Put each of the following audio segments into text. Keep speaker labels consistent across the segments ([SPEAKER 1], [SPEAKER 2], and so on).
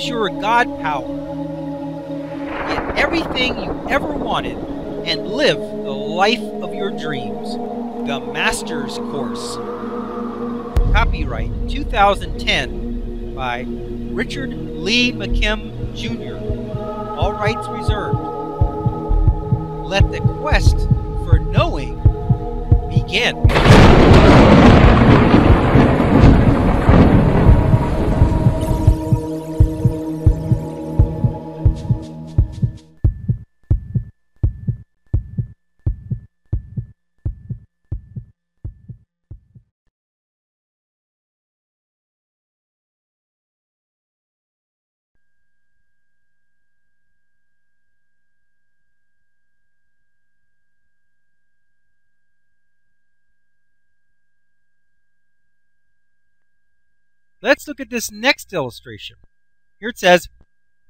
[SPEAKER 1] Unleash your God power. Get everything you ever wanted and live the life of your dreams. The Master's Course. Copyright 2010 by Richard Lee McKim Jr. All rights reserved. Let the quest for knowing begin. Let's look at this next illustration. Here it says,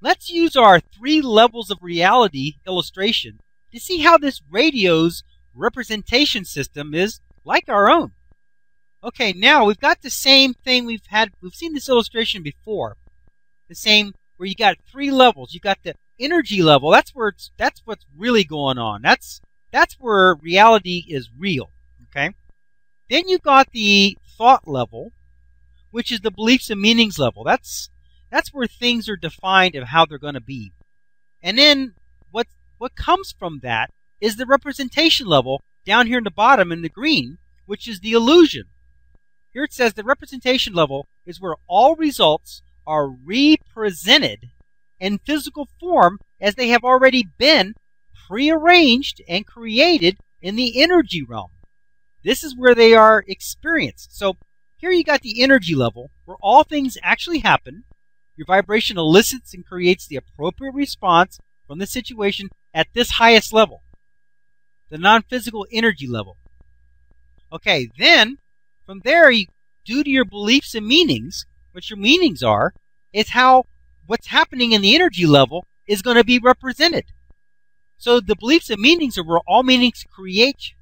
[SPEAKER 1] let's use our 3 levels of reality illustration to see how this radio's representation system is like our own. Okay, now we've got the same thing we've seen this illustration before. The same where you got 3 levels. You got the energy level. That's what's really going on. That's where reality is real. Okay? Then you've got the thought level, which is the beliefs and meanings level. That's where things are defined of how they're going to be. And then what comes from that is the representation level down here in the bottom in the green, which is the illusion. Here it says the representation level is where all results are represented in physical form as they have already been prearranged and created in the energy realm. This is where they are experienced. So here you got the energy level, where all things actually happen. Your vibration elicits and creates the appropriate response from the situation at this highest level, the non-physical energy level. Okay, then, from there, due to your beliefs and meanings, what your meanings are, is how what's happening in the energy level is going to be represented. So the beliefs and meanings are where all meanings create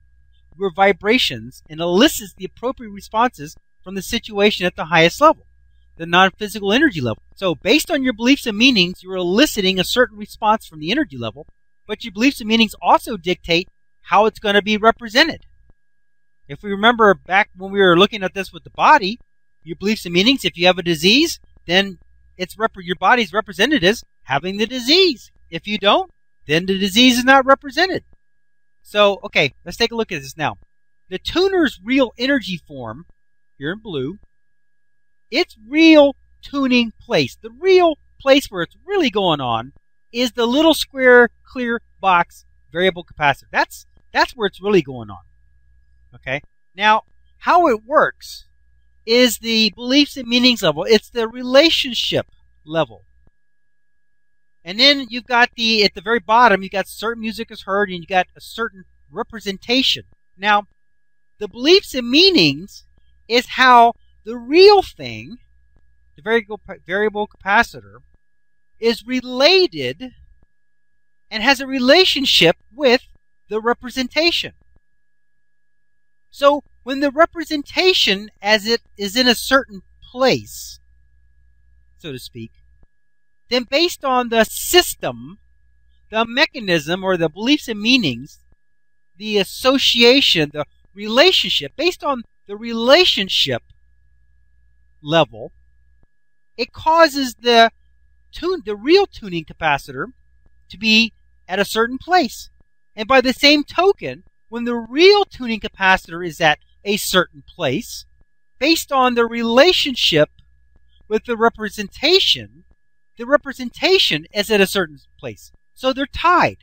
[SPEAKER 1] your vibrations and elicits the appropriate responses from the situation at the highest level, the non-physical energy level. So based on your beliefs and meanings, you're eliciting a certain response from the energy level, but your beliefs and meanings also dictate how it's going to be represented. If we remember back when we were looking at this with the body, your beliefs and meanings, if you have a disease, then your body's represented as having the disease. If you don't, then the disease is not represented. So, okay, let's take a look at this now. The tuner's real energy form, here in blue, its real tuning place, the real place where it's really going on, is the little square clear box variable capacitor. That's where it's really going on. Okay? Now, how it works is the beliefs and meanings level. It's the relationship level. And then you've got at the very bottom, you've got certain music is heard and you got a certain representation. Now, the beliefs and meanings is how the real thing, the variable capacitor, is related and has a relationship with the representation. So when the representation, as it is in a certain place, so to speak, then based on the system, the mechanism, or the beliefs and meanings, the association, the relationship, based on the relationship level, it causes the real tuning capacitor to be at a certain place. And by the same token, when the real tuning capacitor is at a certain place, based on the relationship with the representation is at a certain place. So they're tied.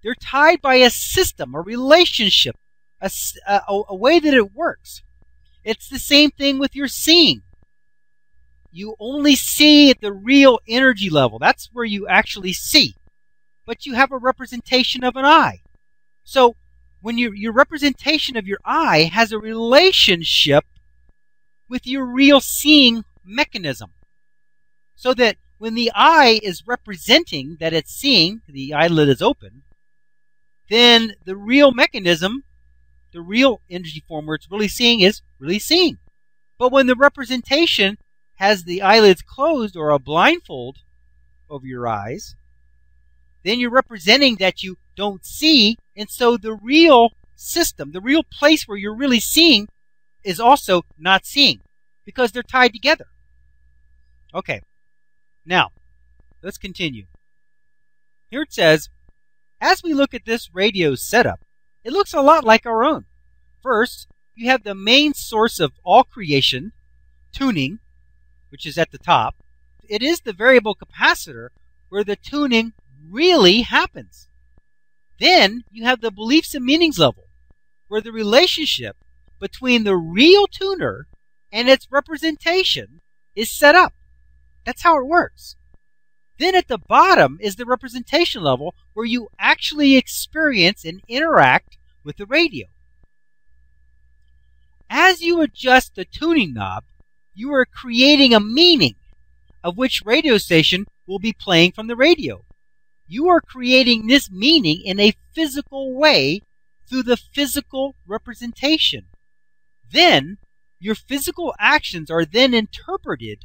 [SPEAKER 1] They're tied by a system, a relationship, a way that it works. It's the same thing with your seeing. You only see at the real energy level. That's where you actually see. But you have a representation of an eye. So when your representation of your eye has a relationship with your real seeing mechanism. So that when the eye is representing that it's seeing, the eyelid is open, then the real mechanism, the real energy form where it's really seeing is really seeing. But when the representation has the eyelids closed or a blindfold, over your eyes. Then you're representing that you don't see, and so the real system, the real place where you're really seeing, is also not seeing, because they're tied together. Okay, now, let's continue. Here it says, as we look at this radio setup, it looks a lot like our own. First, you have the main source of all creation, tuning, which is at the top. It is the variable capacitor where the tuning really happens. Then you have the beliefs and meanings level, where the relationship between the real tuner and its representation is set up. That's how it works. Then at the bottom is the representation level, where you actually experience and interact with the radio. As you adjust the tuning knob, you are creating a meaning of which radio station will be playing from the radio. You are creating this meaning in a physical way through the physical representation. Then, your physical actions are then interpreted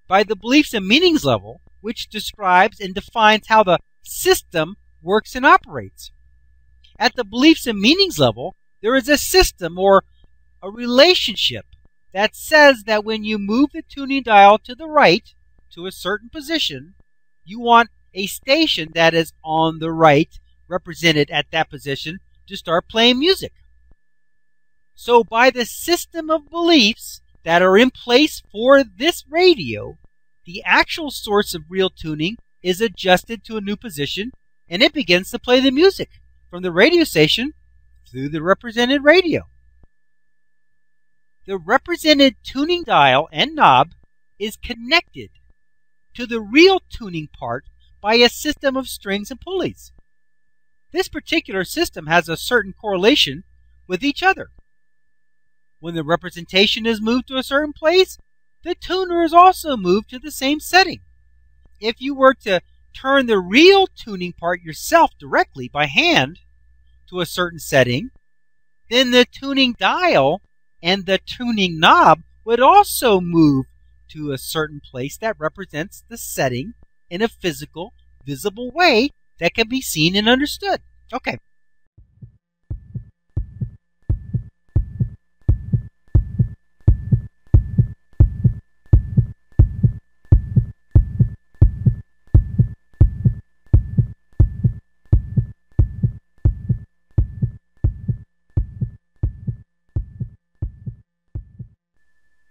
[SPEAKER 1] by the beliefs and meanings level, which describes and defines how the system works and operates. At the beliefs and meanings level, there is a system or a relationship that says that when you move the tuning dial to the right to a certain position, you want a station that is on the right, represented at that position, to start playing music. So by the system of beliefs that are in place for this radio, the actual source of real tuning is adjusted to a new position, and it begins to play the music from the radio station through the represented radio. The represented tuning dial and knob is connected to the real tuning part by a system of strings and pulleys. This particular system has a certain correlation with each other. When the representation is moved to a certain place, the tuner is also moved to the same setting. If you were to turn the real tuning part yourself directly by hand to a certain setting, then the tuning dial and the tuning knob would also move to a certain place that represents the setting in a physical, visible way that can be seen and understood. Okay.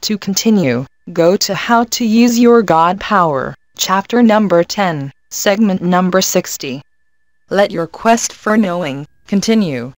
[SPEAKER 2] To continue, go to How to Use Your God Power, Chapter number 10, Segment number 60. Let your quest for knowing continue.